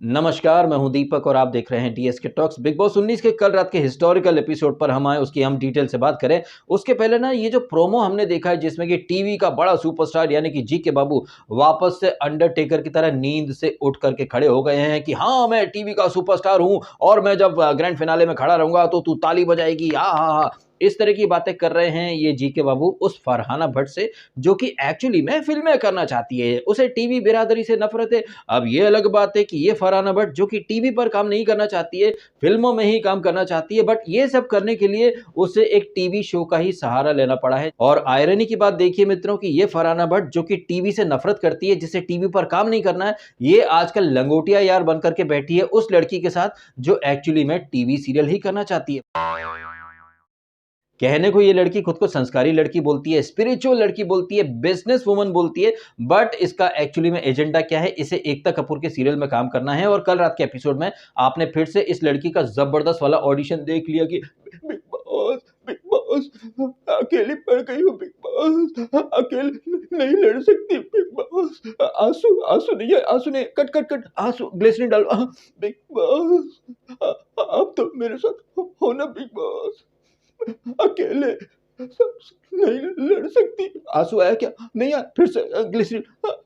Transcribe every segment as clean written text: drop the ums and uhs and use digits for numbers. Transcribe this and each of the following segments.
नमस्कार, मैं हूं दीपक और आप देख रहे हैं डीएसके टॉक्स। बिग बॉस 19 के कल रात के हिस्टोरिकल एपिसोड पर हम आए, उसकी हम डिटेल से बात करें। उसके पहले ना ये जो प्रोमो हमने देखा है जिसमें कि टीवी का बड़ा सुपरस्टार यानी कि जीके बाबू वापस से अंडरटेकर की तरह नींद से उठ करके खड़े हो गए हैं कि हाँ, मैं टीवी का सुपरस्टार हूं और मैं जब ग्रैंड फिनाले में खड़ा रहूंगा तो तू ताली बजाएगी। हाँ हाँ हाँ, इस तरह की बातें कर रहे हैं ये जीके बाबू उस फरहाना भट्ट से, जो कि एक्चुअली में फिल्में करना चाहती है। उसे टीवी बिरादरी से नफरत है। अब ये अलग बात है कि ये फरहाना भट्ट जो कि टीवी पर काम नहीं करना चाहती है, फिल्मों में ही काम करना चाहती है, बट ये सब करने के लिए उसे एक टीवी शो का ही सहारा लेना पड़ा है। और आयरनी की बात देखिए मित्रों कि ये फरहाना भट्ट जो कि टीवी से नफरत करती है, जिसे टीवी पर काम नहीं करना है, ये आजकल लंगोटिया यार बनकर के बैठी है उस लड़की के साथ जो एक्चुअली में टीवी सीरियल ही करना चाहती है। कहने को ये लड़की खुद को संस्कारी लड़की बोलती है, स्पिरिचुअल लड़की बोलती है, बिजनेस वुमन बोलती है, बट इसका एक्चुअली में एजेंडा क्या है? इसे एकता कपूर के सीरियल में काम करना है। और कल रात के एपिसोड में आपने फिर से इस लड़की का जबरदस्त वाला ऑडिशन देख लिया कि बिग बॉस अकेली पड़ गई हूँ, बिग बॉस अकेले नहीं लड़ सकती, बिग बॉस आंसू आंसू नहीं है, आंसू नहीं, कट कट कट, आंसू ग्लिसरीन डालो, बिग बॉस आप तो मेरे साथ हो ना, बिग बॉस अकेले नहीं लड़ सकती। आंसू आया क्या? नहीं आया, फिर से ग्लिसरीन,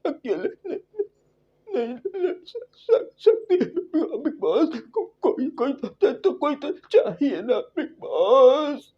अकेले नहीं लड़ सकती, बिग बॉस कोई कोई तो चाहिए ना, बिग बॉस।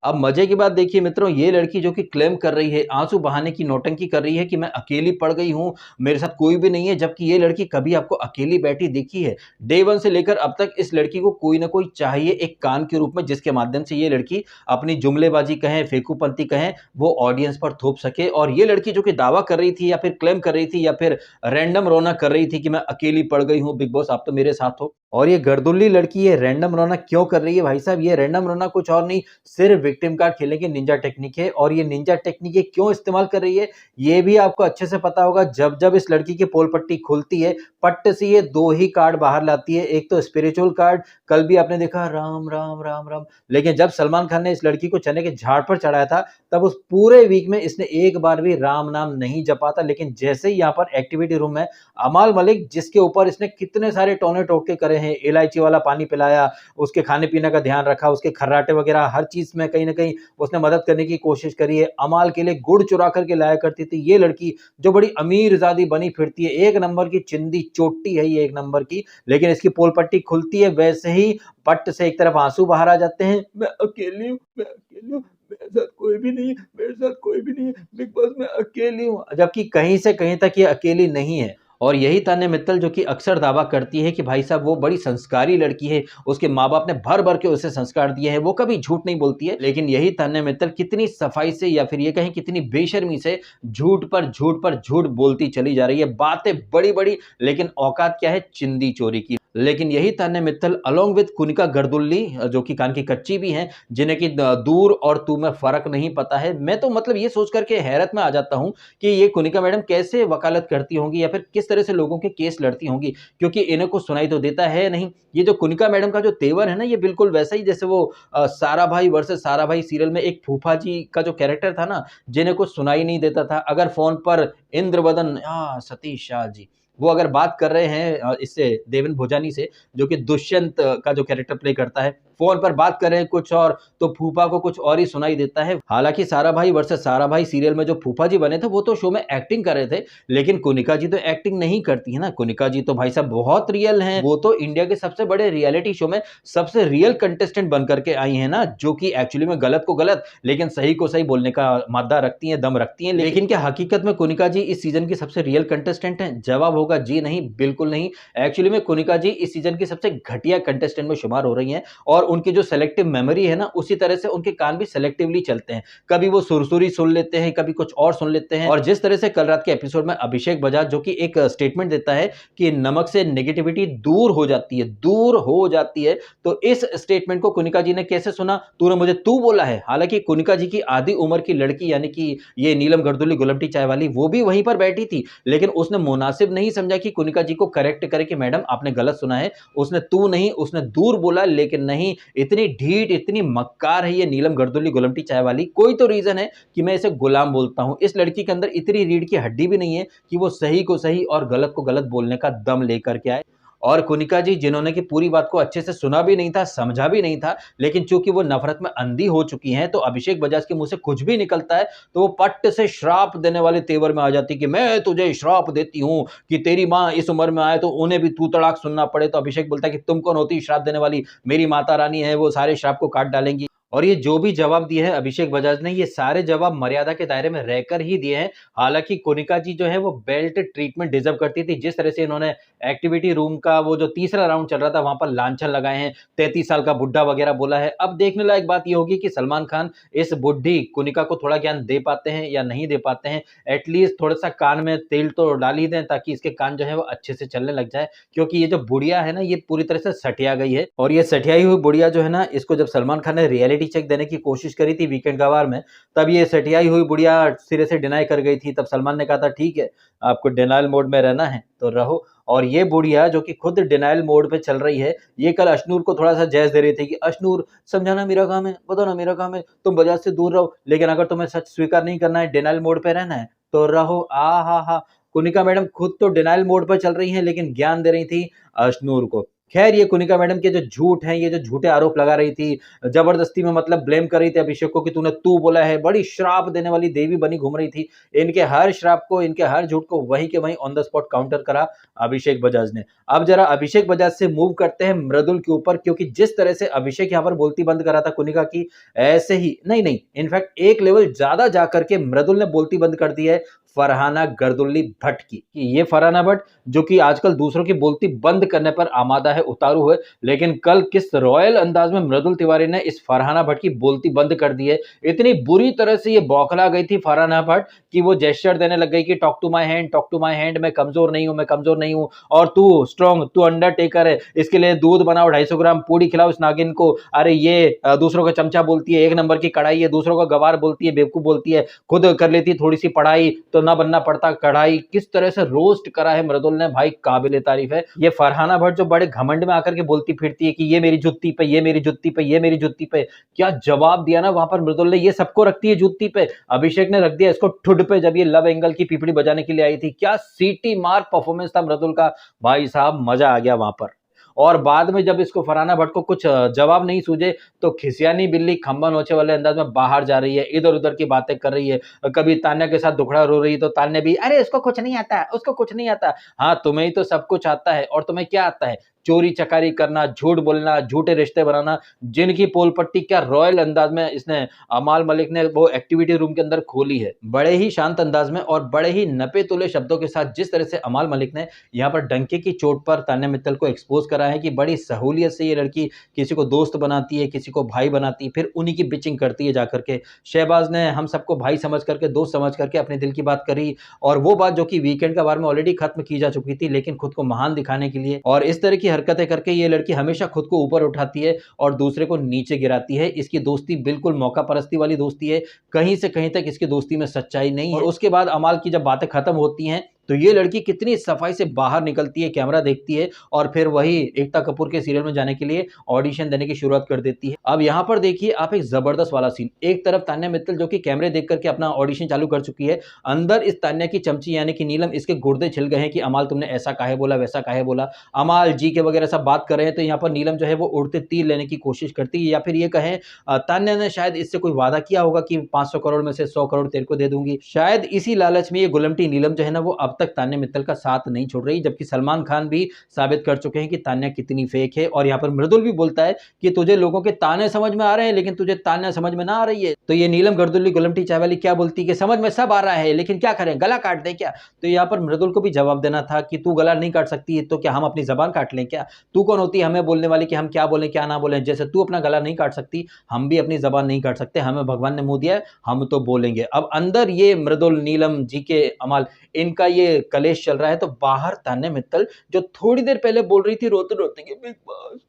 अब मजे की बात देखिए मित्रों, ये लड़की जो कि क्लेम कर रही है, आंसू बहाने की नौटंकी कर रही है कि मैं अकेली पड़ गई हूं, मेरे साथ कोई भी नहीं है, जबकि ये लड़की कभी आपको अकेली बैठी दिखी है? डे वन से लेकर अब तक इस लड़की को कोई ना कोई चाहिए एक कान के रूप में, जिसके माध्यम से ये लड़की अपनी जुमलेबाजी कहें, फेंकूपंती कहें, वो ऑडियंस पर थोप सके। और ये लड़की जो कि दावा कर रही थी या फिर क्लेम कर रही थी या फिर रैंडम रोना कर रही थी कि मैं अकेली पड़ गई हूं, बिग बॉस आप तो मेरे साथ हो। और ये गर्दुल्ली लड़की ये रैंडम रोना क्यों कर रही है भाई साहब? ये रैंडम रोना कुछ और नहीं, सिर्फ विक्टिम कार्ड खेलने की निंजा टेक्निक है। और ये निंजा टेक्निक ये क्यों इस्तेमाल कर रही है, ये भी आपको अच्छे से पता होगा। जब जब इस लड़की की पोल पट्टी खुलती है, पट्ट से ये दो ही कार्ड बाहर लाती है, एक तो स्पिरिचुअल कार्ड, कल भी आपने देखा राम राम राम राम। लेकिन जब सलमान खान ने इस लड़की को चने के झाड़ पर चढ़ाया था, तब उस पूरे वीक में इसने एक बार भी राम नाम नहीं जपा था। लेकिन जैसे ही यहाँ पर एक्टिविटी रूम में अमाल मलिक, जिसके ऊपर इसने कितने सारे टोने टोटके करे हैं, इलायची वाला पानी पिलाया, उसके खाने पीने का ध्यान रखा, उसके खर्राटे वगैरह हर चीज में कहीं ना कहीं उसने मदद करने की कोशिश करी है। अमाल के लिए गुड़ चुरा करके लाया करती थी ये लड़की, जो बड़ी अमीर जादी बनी फिरती है, एक नंबर की चिंदी चोटी है ये, एक नंबर की। लेकिन इसकी पोल पट्टी खुलती है, वैसे ही पट्ट से एक तरफ आंसू बाहर आ जाते हैं, मैं अकेली हूँ, मैं अकेली हूँ, मेरे साथ कोई भी नहीं है, मेरे साथ कोई भी नहीं है, बिग बॉस मैं अकेली हूँ। जबकि कहीं से कहीं तक ये अकेली नहीं है। और यही तान्या मित्तल जो कि अक्सर दावा करती है कि भाई साहब वो बड़ी संस्कारी लड़की है, उसके माँ बाप ने भर भर के उसे संस्कार दिए हैं, वो कभी झूठ नहीं बोलती है। लेकिन यही तान्या मित्तल कितनी सफाई से या फिर ये कहें कितनी बेशर्मी से झूठ पर झूठ पर झूठ बोलती चली जा रही है। बातें बड़ी बड़ी, लेकिन औकात क्या है? चिंदी चोरी की। लेकिन यही तान्या मित्तल अलोंग विद कुनिका गर्दुल्ली, जो कि कान की कच्ची भी हैं, जिन्हें कि दूर और तू में फर्क नहीं पता है। मैं तो मतलब ये सोच करके हैरत में आ जाता हूं कि ये कुनिका मैडम कैसे वकालत करती होंगी या फिर किस तरह से लोगों के केस लड़ती होंगी, क्योंकि इन्हें कुछ सुनाई तो देता है नहीं। ये जो कुनिका मैडम का जो तेवर है ना, ये बिल्कुल वैसा ही जैसे वो सारा भाई वर्सेस सारा भाई सीरियल में एक फूफा जी का जो कैरेक्टर था ना, जिन्हें कुछ सुनाई नहीं देता था। अगर फोन पर इंद्रवदन सतीश शाह जी वो अगर बात कर रहे हैं इससे देवेन भोजानी से, जो कि दुष्यंत का जो कैरेक्टर प्ले करता है, फोन पर बात कर रहे हैं कुछ और, तो फूफा को कुछ और ही सुनाई देता है। हालांकि सारा भाई वर्सेस सारा भाई सीरियल में जो फूफा जी बने थे वो तो शो में एक्टिंग कर रहे थे, लेकिन कुनिका जी तो एक्टिंग नहीं करती है ना। कुनिका जी तो भाई साहब बहुत रियल हैं, वो तो इंडिया के सबसे बड़े रियलिटी शो में सबसे रियल कंटेस्टेंट बन करके आई हैं ना, जो कि एक्चुअली में गलत को गलत लेकिन सही को सही बोलने का मादा रखती हैं, दम रखती हैं। लेकिन क्या हकीकत में कुनिका जी इस सीजन की सबसे रियल कंटेस्टेंट हैं? जवाब होगा जी नहीं, बिल्कुल नहीं। एक्चुअली में कुनिका जी इस सीजन की सबसे घटिया कंटेस्टेंट में शुमार हो रही हैं। और उनकी जो सेलेक्टिव मेमोरी है ना, उसी तरह से उनके कान भी सेलेक्टिवली चलते हैं। कभी वो सुरसुरी सुन लेते हैं, कभी कुछ और सुन लेते हैं। और जिस तरह से कल रात के एपिसोड में अभिषेक बजाज जो कि एक स्टेटमेंट देता है कि नमक से नेगेटिविटी दूर हो जाती है, दूर हो जाती है, तो इस स्टेटमेंट को कुनिका जी ने कैसे सुना? तूने मुझे तू बोला है। हालांकि कुनिका जी की आधी उम्र की लड़की यानी कि ये नीलम गर्दुल्ली गुलमटी चाय वाली, वो भी वहीं पर बैठी थी, लेकिन उसने मुनासिब नहीं समझा कि कुनिका जी को करेक्ट करे कि मैडम आपने गलत सुना है। उसने तू नहीं, उसने दूर बोला, लेकिन नहीं, इतनी ढीठ, इतनी मक्कार है ये नीलम गर्दुल्ली गुलमटी चाय वाली। कोई तो रीज़न है कि मैं इसे गुलाम बोलता हूँ। इस लड़की के अंदर इतनी रीढ़ की हड्डी भी नहीं है कि वो सही को सही और गलत को गलत बोलने का दम लेकर के आए। और कुनिका जी जिन्होंने कि पूरी बात को अच्छे से सुना भी नहीं था, समझा भी नहीं था, लेकिन चूँकि वो नफ़रत में अंधी हो चुकी हैं, तो अभिषेक बजाज के मुँह से कुछ भी निकलता है, तो वो पट्ट से श्राप देने वाले तेवर में आ जाती है कि मैं तुझे श्राप देती हूँ कि तेरी माँ इस उम्र में आए तो उन्हें भी तू तड़ाक सुनना पड़े। तो अभिषेक बोलता है कि तुम कौन होती है श्राप देने वाली? मेरी माता रानी है, वो सारे श्राप को काट डालेंगी। और ये जो भी जवाब दिए हैं अभिषेक बजाज ने, ये सारे जवाब मर्यादा के दायरे में रहकर ही दिए हैं। हालाँकि कोनिका जी जो है वो बेल्ट ट्रीटमेंट डिज़र्व करती थी। जिस तरह से इन्होंने एक्टिविटी रूम का वो जो तीसरा राउंड चल रहा था, वहाँ पर लांछन लगाए हैं, 33 साल का बुड्ढा वगैरह बोला है। अब देखने लायक बात ये होगी कि सलमान खान इस बुड्ढी कोनिका को थोड़ा ज्ञान दे पाते हैं या नहीं दे पाते हैं। एटलीस्ट थोड़ा-सा कान में तेल तो डाल ही दें ताकि इसके कान जो है वो अच्छे से चलने लग जाए। क्योंकि ये जो बुढ़िया है ना, ये पूरी तरह से सठिया गई है और ये सठियाई हुई बुढ़िया जो है ना, इसको जब सलमान खान ने रियलिटी चेक देने की कोशिश करी थी वीकेंड गवार में, तब ये सठियाई हुई बुढ़िया सिरे से डिनाई कर गई थी। तब सलमान ने कहा था ठीक है, आपको डिनायल मोड में रहना है तो रहो। और ये बुढ़िया जो कि खुद डिनायल मोड पे चल रही है, ये कल अशनूर को थोड़ा-सा जैज़ दे रही थी कि अशनूर समझाना मेरा काम है, बताना मेरा काम है, तुम बजाज से दूर रहो, लेकिन अगर तुम्हें सच स्वीकार नहीं करना है, डिनायल मोड पे रहना है, तो रहो। आहाहा! कुनिका मैडम खुद तो डिनायल मोड पर चल रही हैं, लेकिन ज्ञान दे रही थी अशनूर को। खैर ये कुनिका मैडम के जो झूठ हैं, ये जो झूठे आरोप लगा रही थी, ज़बरदस्ती में मतलब ब्लेम कर रही थी अभिषेक को कि तूने तू बोला है, बड़ी श्राप देने वाली देवी बनी घूम रही थी। इनके हर श्राप को, इनके हर झूठ को वहीं के वहीं ऑन द स्पॉट काउंटर करा अभिषेक बजाज ने। अब जरा अभिषेक बजाज से मूव करते हैं मृदुल के ऊपर, क्योंकि जिस तरह से अभिषेक यहाँ पर बोलती बंद करा था कुनिका की, ऐसे ही नहीं, इनफैक्ट एक लेवल ज़्यादा जा करके मृदुल ने बोलती बंद कर दी है फरहाना गर्दुल्ली भट्ट की। कि ये फरहाना भट्ट जो कि आजकल दूसरों की बोलती बंद करने पर आमादा है, उतारू है, लेकिन कल किस रॉयल अंदाज में मृदुल तिवारी ने इस फरहाना भट्ट की बोलती बंद कर दी है। इतनी बुरी तरह से ये बौखला गई थी फरहाना भट्ट कि वो जेस्चर देने लग गई कि talk to my hand, talk to my hand, मैं कमजोर नहीं हूं, मैं कमजोर नहीं हूं, और तू स्ट्रॉन्ग, तू अंडरटेकर है, इसके लिए दूध बनाओ 250 ग्राम, पूड़ी खिलाओ इस नागिन को। अरे ये दूसरों का चमचा बोलती है, एक नंबर की कढ़ाई है, दूसरों का गवार बोलती है, बेवकूफ बोलती है, खुद कर लेती थोड़ी सी पढ़ाई तो ना बनना पड़ता कढ़ाई। किस तरह से रोस्ट करा है मृदुल ने भाई, काबिले तारीफ है। ये फरहाना भट्ट जो बड़े घमंड में आकर के बोलती फिरती है कि ये मेरी जुत्ती पे, ये मेरी जुत्ती पे, ये मेरी जुत्ती पे, क्या जवाब दिया ना वहां पर मृदुल ने। ये सबको रखती है जुत्ती पे, अभिषेक ने रख दिया इसको ठुड पे जब ये लव एंगल की पीपड़ी बजाने के लिए आई थी। क्या सीटी मार परफॉर्मेंस था मृदुल का, भाई साहब मजा आ गया वहां पर। और बाद में जब इसको फरहाना भट्ट को कुछ जवाब नहीं सूझे तो खिसियानी बिल्ली खंबा नोचे वाले अंदाज में बाहर जा रही है, इधर-उधर की बातें कर रही है। कभी तान्या के साथ दुखड़ा रो रही है तो तान्या भी, अरे उसको कुछ नहीं आता, उसको कुछ नहीं आता। हाँ, तुम्हें ही तो सब कुछ आता है। और तुम्हें क्या आता है? चोरी-चकारी करना, झूठ बोलना, झूठे रिश्ते बनाना, जिनकी पोल पट्टी क्या रॉयल अंदाज में इसने अमाल मलिक ने वो एक्टिविटी रूम के अंदर खोली है। बड़े ही शांत अंदाज में और बड़े ही नपे-तुले शब्दों के साथ जिस तरह से अमाल मलिक ने यहाँ पर डंके की चोट पर तान्या मित्तल को एक्सपोज करा है कि बड़ी सहूलियत से ये लड़की किसी को दोस्त बनाती है, किसी को भाई बनाती है, फिर उन्हीं की बिचिंग करती है जाकर के। शहबाज ने हम सबको भाई समझ करके, दोस्त समझ करके अपने दिल की बात करी, और वो बात जो कि वीकेंड का वार में ऑलरेडी खत्म की जा चुकी थी, लेकिन खुद को महान दिखाने के लिए और इस तरह की हरकतें करके ये लड़की हमेशा खुद को ऊपर उठाती है और दूसरे को नीचे गिराती है। इसकी दोस्ती बिल्कुल मौका परस्ती वाली दोस्ती है, कहीं से कहीं तक इसकी दोस्ती में सच्चाई नहीं है। और उसके बाद अमाल की जब बातें खत्म होती हैं तो ये लड़की कितनी सफाई से बाहर निकलती है, कैमरा देखती है और फिर वही एकता कपूर के सीरियल में जाने के लिए ऑडिशन देने की शुरुआत कर देती है। अब यहाँ पर देखिए आप एक जबरदस्त वाला सीन, एक तरफ तान्या मित्तल जो कि कैमरे देख करके अपना ऑडिशन चालू कर चुकी है, अंदर इस तान्या की चमची यानी कि नीलम इसके गुर्दे छिल गए हैं कि अमाल तुमने ऐसा काहे बोला, वैसा काहे बोला। अमाल जी के वगैरह सब बात कर रहे हैं तो यहाँ पर नीलम जो है वो उड़ते तीर लेने की कोशिश करती है, या फिर ये कहें तान्या ने शायद इससे कोई वादा किया होगा कि 500 करोड़ में से 100 करोड़ तेरे को दे दूंगी। शायद इसी लालच में ये गुलमटी नीलम जो है ना वो अब तक तान्या मित्तल का साथ नहीं छोड़ रही, जबकि सलमान खान भी साबित कर चुके हैं कि तान्या कितनी फेक है। और यहाँ पर मृदुल भी बोलता है कि तुझे लोगों के ताने समझ में आ रहे हैं लेकिन तुझे तान्या समझ में ना आ रही है। तो ये नीलम गर्दुल्ली गुलमटी चाय वाली क्या बोलती है कि समझ में सब आ रहा है लेकिन क्या करें, गला काट दे क्या। तो यहाँ पर मृदुल को भी जवाब देना था कि तू गला नहीं काट सकती तो क्या हम अपनी जबान काट लें क्या? तू कौन होती है हमें बोलने वाली कि हम क्या बोलें क्या ना बोलें? जैसे तू अपना गला नहीं काट सकती, हम भी अपनी जबान नहीं काट सकते, हमें भगवान ने मुंह दिया है, हम तो बोलेंगे। अब अंदर ये मृदुल, नीलम जी के, अमाल, इनका ये कलेश चल रहा है, तो बाहर तान्या मित्तल जो थोड़ी देर पहले बोल रही थी रोते रोते कि बिग बॉस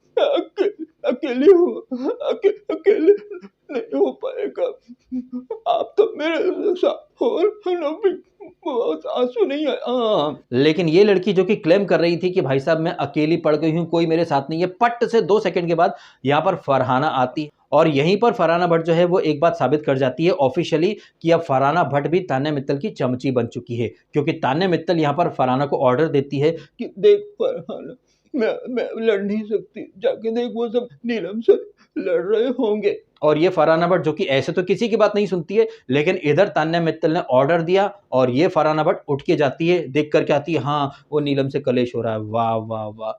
अकेले हूँ, अकेले नहीं हो पाएगा, आप तो मेरे साथ हो ना बिग बॉस, आंसू नहीं नहीं है। लेकिन ये लड़की जो कि क्लेम कर रही थी कि भाई साहब मैं अकेली पड़ गई हूँ, कोई मेरे साथ नहीं है, पट से 2 सेकंड के बाद यहाँ पर फरहाना आती है और यहीं पर फरहाना भट्ट जो है वो एक बात साबित कर जाती है ऑफिशियली कि अब फरहाना भट्ट भी तान्या मित्तल की चमची बन चुकी है, क्योंकि तान्या मित्तल यहाँ पर फरहाना को ऑर्डर देती है कि देख फरहाना, मैं लड़ नहीं सकती, जाके देख वो सब नीलम से लड़ रहे होंगे। और ये फरहाना भट्ट जो कि ऐसे तो किसी की बात नहीं सुनती है, लेकिन इधर तान्या मित्तल ने ऑर्डर दिया और ये फरहाना भट्ट उठ के जाती है, देख कर के आती है, हाँ वो नीलम से कलेश हो रहा है। वाह वाह वाह।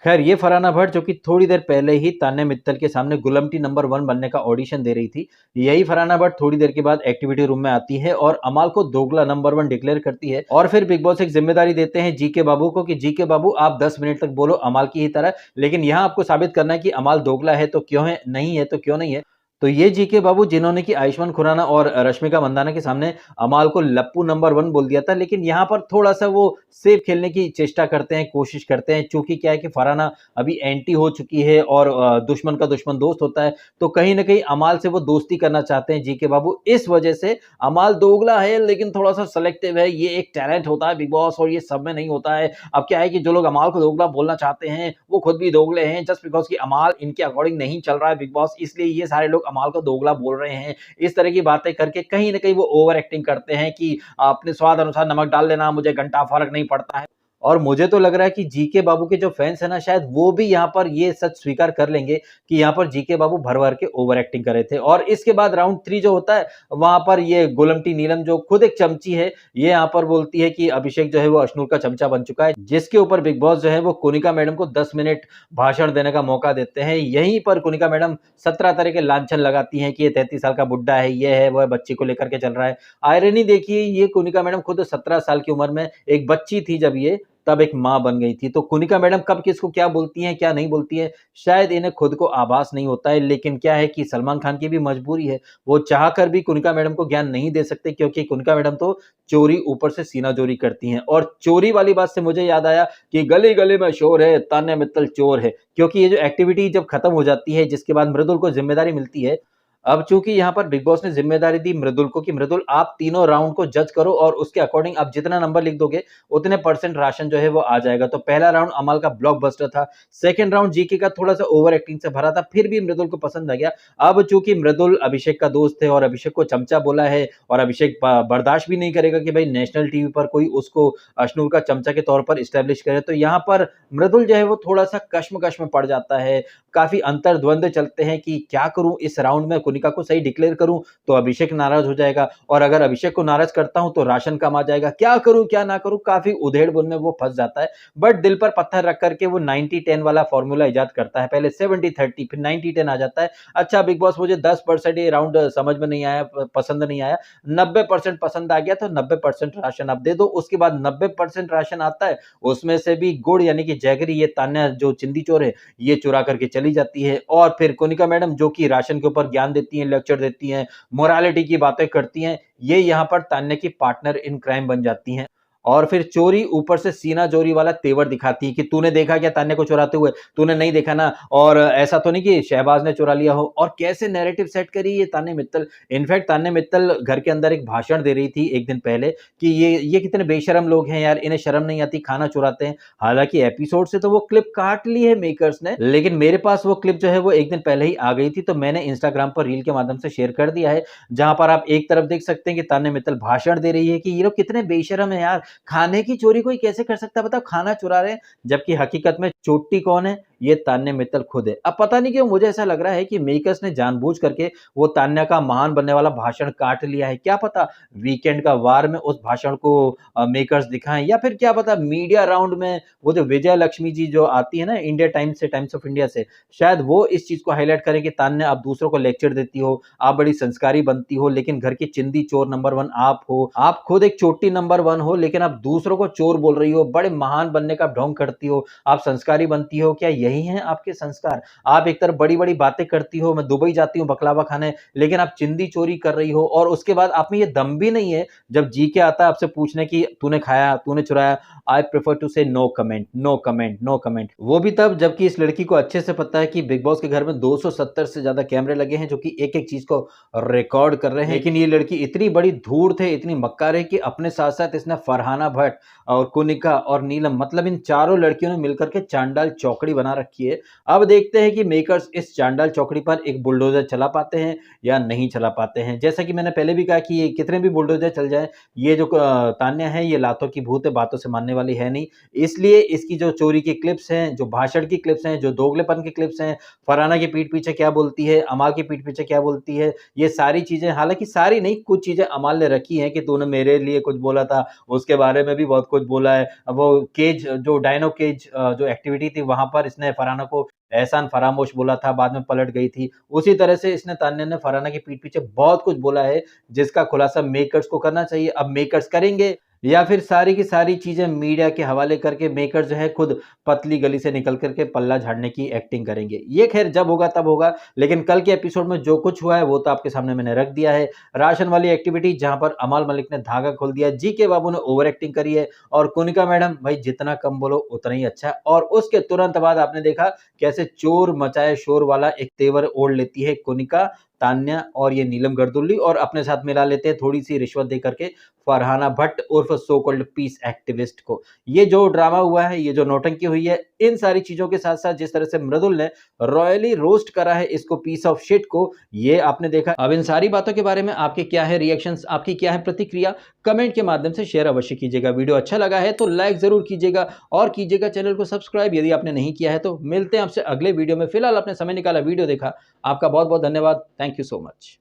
खैर ये फरहाना भट्ट जो कि थोड़ी देर पहले ही तान्या मित्तल के सामने गुलमटी नंबर 1 बनने का ऑडिशन दे रही थी, यही फरहाना भट्ट थोड़ी देर के बाद एक्टिविटी रूम में आती है और अमाल को दोगला नंबर 1 डिक्लेयर करती है और फिर बिग बॉस एक जिम्मेदारी देते हैं जीके बाबू को कि जीके बाबू आप 10 मिनट तक बोलो अमाल की ही तरह, लेकिन यहाँ आपको साबित करना है कि अमाल दोगला है तो क्यों है, नहीं है तो क्यों नहीं है। तो ये जीके बाबू जिन्होंने कि आयुष्मान खुराना और रश्मिका मंदाना के सामने अमाल को लप्पू नंबर 1 बोल दिया था, लेकिन यहाँ पर थोड़ा-सा वो सेफ खेलने की चेष्टा करते हैं, कोशिश करते हैं, चूँकि क्या है कि फरहाना अभी एंटी हो चुकी है और दुश्मन का दुश्मन दोस्त होता है, तो कहीं न कहीं अमाल से वो दोस्ती करना चाहते हैं जीके बाबू। इस वजह से अमाल दोगला है लेकिन थोड़ा-सा सेलेक्टिव है, ये एक टैलेंट होता है बिग बॉस और ये सब में नहीं होता है। अब क्या है कि जो लोग अमाल को दोगला बोलना चाहते हैं, वो खुद भी दोगले हैं जस्ट बिकॉज़ कि अमाल इनके अकॉर्डिंग नहीं चल रहा है बिग बॉस, इसलिए ये सारे लोग अमाल को दोगला बोल रहे हैं। इस तरह की बातें करके कहीं न कहीं वो ओवर एक्टिंग करते हैं कि अपने स्वाद अनुसार नमक डाल लेना, मुझे घंटा फ़र्क नहीं पड़ता है। और मुझे तो लग रहा है कि जीके बाबू के जो फैन्स हैं ना, शायद वो भी यहाँ पर ये सच स्वीकार कर लेंगे कि यहाँ पर जीके बाबू भर-भर के ओवर एक्टिंग कर रहे थे। और इसके बाद राउंड 3 जो होता है, वहाँ पर ये गोलमटी नीलम जो खुद एक चमची है, ये यहाँ पर बोलती है कि अभिषेक जो है वो अश्नूर का चमचा बन चुका है, जिसके ऊपर बिग बॉस जो है वो कोनिका मैडम को 10 मिनट भाषण देने का मौका देते हैं। यहीं पर कोनिका मैडम 17 तरह के लांछन लगाती हैं कि ये 33 साल का बुड्ढा है, ये है, वो है, बच्ची को लेकर के चल रहा है। आयरनी देखिए, ये कोनिका मैडम खुद 17 साल की उम्र में एक बच्ची थी जब ये, तब एक माँ बन गई थी। तो कोनिका मैडम कब किसको क्या बोलती हैं, क्या नहीं बोलती हैं, शायद इन्हें खुद को आभास नहीं होता है। लेकिन क्या है कि सलमान खान की भी मजबूरी है, वो चाहकर भी कोनिका मैडम को ज्ञान नहीं दे सकते, क्योंकि कोनिका मैडम तो चोरी ऊपर से सीना चोरी करती हैं। और चोरी वाली बात से मुझे याद आया कि गली-गली में शोर है, तान्या मित्तल चोर है, क्योंकि ये जो एक्टिविटी जब खत्म हो जाती है, जिसके बाद मृदुल को ज़िम्मेदारी मिलती है, अब चूँकि यहाँ पर बिग बॉस ने ज़िम्मेदारी दी मृदुल को कि मृदुल आप तीनों राउंड को जज करो और उसके अकॉर्डिंग आप जितना नंबर लिख दोगे, उतने परसेंट राशन जो है वो आ जाएगा। तो पहला राउंड अमाल का ब्लॉकबस्टर था, सेकंड राउंड जीके का थोड़ा-सा ओवर एक्टिंग से भरा था, फिर भी मृदुल को पसंद आ गया। अब चूँकि मृदुल अभिषेक का दोस्त है और अभिषेक को चमचा बोला है और अभिषेक ब बर्दाश्त भी नहीं करेगा कि भाई नेशनल टीवी पर कोई उसको अश्नूर का चमचा के तौर पर एस्टैब्लिश करे, तो यहाँ पर मृदुल जो है वो थोड़ा-सा कश्मकश में पड़ जाता है। काफ़ी अंतर्द्वंद चलते हैं कि क्या करूँ इस राउंड में, कोनिका को सही डिक्लेयर करूँ तो अभिषेक नाराज़ हो जाएगा और अगर अभिषेक को नाराज़ करता हूँ तो राशन कम आ जाएगा। क्या करूँ, क्या ना करूँ? काफ़ी उधेड़-बुन में वो फँस जाता है। बट दिल पर पत्थर रख कर के वो 90-10 वाला फ़ॉर्मूला इजाद करता है। पहले 70-30 फिर 90-10 आ जाता है। अच्छा बिग बॉस मुझे 10% ये राउंड समझ में नहीं आया, पसंद नहीं आया। 90% पसंद आ गया तो 90% राशन आप दे दो। उसके बाद 90% राशन आता है, उसमें से भी गुड़ यानी कि जैगरी, ये तान्या जो चिंदी चोर है, ये चुरा करके चली जाती है। और फिर कोनिका मैडम जो कि राशन के ऊपर ज्ञान देती हैं, लेक्चर देती हैं, मोरालिटी की बातें करती हैं, ये यहाँ पर तान्या की पार्टनर इन क्राइम बन जाती हैं। और फिर चोरी ऊपर से सीना चोरी वाला तेवर दिखाती है कि तूने देखा क्या तान्या को चुराते हुए? तूने नहीं देखा ना? और ऐसा तो नहीं कि शहबाज ने चुरा लिया हो। और कैसे नैरेटिव सेट करी ये तान्या मित्तल। इनफैक्ट तान्या मित्तल घर के अंदर एक भाषण दे रही थी एक दिन पहले कि ये कितने बेशर्म लोग हैं यार, इन्हें शर्म नहीं आती, खाना चुराते हैं। हालाँकि एपिसोड से तो वो क्लिप काट ली है मेकर्स ने, लेकिन मेरे पास वो क्लिप जो है वो एक दिन पहले ही आ गई थी, तो मैंने इंस्टाग्राम पर रील के माध्यम से शेयर कर दिया है, जहाँ पर आप एक तरफ देख सकते हैं कि तान्या मित्तल भाषण दे रही है कि ये लोग कितने बेशर्म हैं यार, खाने की चोरी कोई कैसे कर सकता है बताओ, खाना चुरा रहे हैं, जबकि हकीकत में चोटी कौन है? ये तान्या मित्तल खुद है। अब पता नहीं क्यों मुझे ऐसा लग रहा है कि मेकर्स ने जानबूझ करके वो तान्या का महान बनने वाला भाषण काट लिया है। क्या पता वीकेंड का वार में उस भाषण को मेकर्स दिखाएँ, या फिर क्या पता मीडिया राउंड में वो जो विजय लक्ष्मी जी जो आती है ना इंडिया टाइम्स से, टाइम्स ऑफ इंडिया से, शायद वो इस चीज़ को हाइलाइट करें कि तान्या आप दूसरों को लेक्चर देती हो, आप बड़ी संस्कारी बनती हो, लेकिन घर की चिंदी चोर नंबर 1 आप हो। आप खुद एक चोटी नंबर 1 हो, लेकिन आप दूसरों को चोर बोल रही हो, बड़े महान बनने का ढोंग करती हो, आप संस्कारी बनती हो। क्या यही हैं आपके संस्कार? आप एक तरफ बड़ी-बड़ी बातें करती हो, मैं दुबई जाती हूँ बकलावा खाने, लेकिन आप चिंदी चोरी कर रही हो और उसके बाद आप में ये दम भी नहीं है, जब जी के आता है आपसे पूछने की तूने खाया, तूने चुराया, I prefer to say no comment, no comment, no comment. वो भी तब जबकि इस लड़की को अच्छे से पता है कि बिग बॉस के घर में 270 से ज़्यादा कैमरे लगे हैं, जो कि एक-एक चीज़ को रिकॉर्ड कर रहे हैं। लेकिन ये लड़की इतनी बड़ी धूर्त है, इतनी मक्कार है कि अपने साथ-साथ इसने फरहाना भट्ट और कुनिका और नीलम मतलब इन चारों लड़कियों ने मिलकर के चांडाल चौकड़ी बना रखी है। अब देखते हैं कि मेकर्स इस चांडाल चौकड़ी पर एक बुलडोज़र चला पाते हैं या नहीं चला पाते हैं। जैसा कि मैंने पहले भी कहा कि ये कितने भी बुलडोज़र चल जाएँ, ये जो तान्या है ये लातों की भूत है, बातों से मानने वाली है नहीं। इसलिए इसकी जो चोरी की क्लिप्स हैं, जो भाषण की क्लिप्स हैं, जो दोगलेपन की क्लिप्स हैं, फरहाना की पीठ पीछे क्या बोलती है, अमाल की पीठ पीछे क्या बोलती है, ये सारी चीज़ें हालाँकि सारी नहीं, कुछ चीज़ें अमाल ने रखी हैं कि तूने मेरे लिए कुछ बोला था, उसके बारे में भी बहुत कुछ बोला है। अब वो केज जो डायनो केज जो एक्टिविटी थी वहाँ पर इसने फरहाना को एहसान फरामोश बोला था, बाद में पलट गई थी। उसी तरह से इसने तान्या ने फरहाना की पीठ पीछे बहुत कुछ बोला है, जिसका खुलासा मेकर्स को करना चाहिए। अब मेकर्स करेंगे या फिर सारी की सारी चीज़ें मीडिया के हवाले करके मेकर जो है खुद पतली गली से निकल कर के पल्ला झाड़ने की एक्टिंग करेंगे। ये ख़ैर जब होगा तब होगा, लेकिन कल के एपिसोड में जो कुछ हुआ है वो तो आपके सामने मैंने रख दिया है। राशन वाली एक्टिविटी जहाँ पर अमाल मलिक ने धागा खोल दिया, जीके बाबू ने ओवर एक्टिंग करी है और कुनिका मैडम भाई जितना कम बोलो उतना ही अच्छा है। और उसके तुरंत बाद आपने देखा कैसे चोर मचाए शोर वाला एक तेवर ओढ़ लेती है कुनिका, तान्या और ये नीलम गर्दुल्ली और अपने साथ मिला लेते हैं थोड़ी-सी रिश्वत दे करके फरहाना भट्ट उर्फ सो कॉल्ड पीस एक्टिविस्ट को। ये जो ड्रामा हुआ है, ये जो नौटंकी हुई है, इन सारी चीज़ों के साथ-साथ जिस तरह से मृदुल ने रॉयली रोस्ट करा है इसको पीस ऑफ शिट को, ये आपने देखा। अब इन सारी बातों के बारे में आपके क्या है रिएक्शंस, आपकी क्या है प्रतिक्रिया? कमेंट के माध्यम से शेयर अवश्य कीजिएगा। वीडियो अच्छा लगा है तो लाइक ज़रूर कीजिएगा और कीजिएगा चैनल को सब्सक्राइब यदि आपने नहीं किया है तो। मिलते हैं आपसे अगले वीडियो में। फिलहाल आपने समय निकाला, वीडियो देखा, आपका बहुत-बहुत धन्यवाद। Thank you so much.